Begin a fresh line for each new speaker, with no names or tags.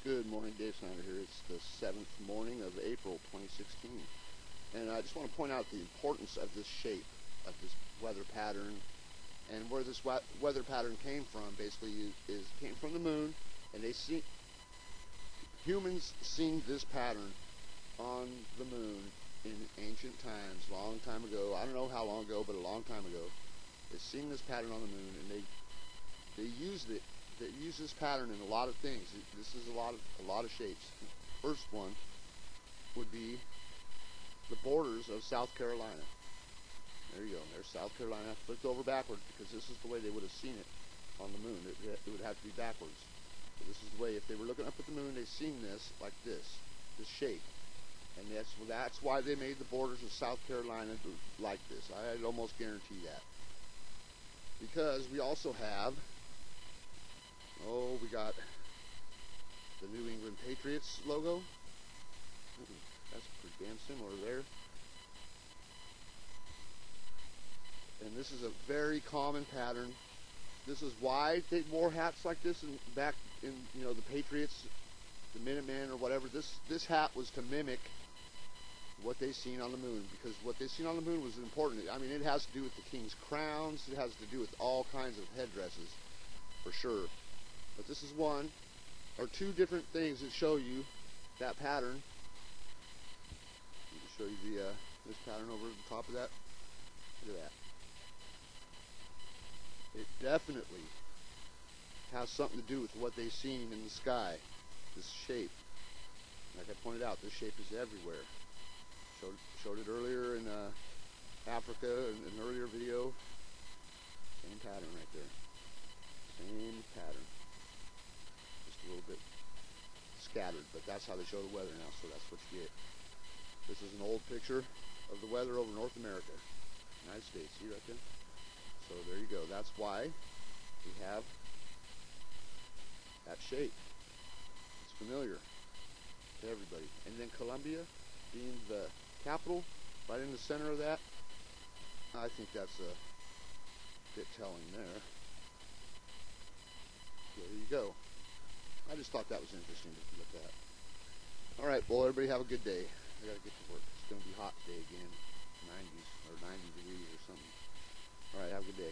Good morning, Dave Snyder here. It's the 7th morning of April 2016. And I just want to point out the importance of this shape, of this weather pattern, and where this weather pattern came from. Basically, came from the moon, and humans seen this pattern on the moon in ancient times, long time ago. I don't know how long ago, but a long time ago. They seen this pattern on the moon, and they used it. They use this pattern in a lot of things. This is a lot of shapes. First one would be the borders of South Carolina. There you go. There's South Carolina flipped over backwards because this is the way they would have seen it on the moon. It would have to be backwards. So this is the way, if they were looking up at the moon, they've seen this like this shape. And that's why they made the borders of South Carolina like this. I'd almost guarantee that. Because we also have, we got the New England Patriots logo. That's pretty damn similar there. And this is a very common pattern. This is why they wore hats like this back in, the Patriots, the Minutemen or whatever. This hat was to mimic what they seen on the moon, because what they seen on the moon was important. I mean, it has to do with the king's crowns. It has to do with all kinds of headdresses, for sure. But this is one or two different things that show you that pattern. Let me show you this pattern over the top of that. Look at that. It definitely has something to do with what they've seen in the sky. This shape. Like I pointed out, this shape is everywhere. Showed it earlier in Africa in an earlier video. Same pattern right there. Same pattern. Just a little bit scattered, but that's how they show the weather now, so that's what you get. This is an old picture of the weather over North America, United States. See right there? So there you go. That's why we have that shape. It's familiar to everybody. And then Columbia being the capital, right in the center of that, I think that's a bit telling there. There you go. I just thought that was interesting to look at. Alright, well, everybody have a good day. I gotta get to work. It's gonna be hot today again. 90s or 90 degrees or something. Alright, have a good day.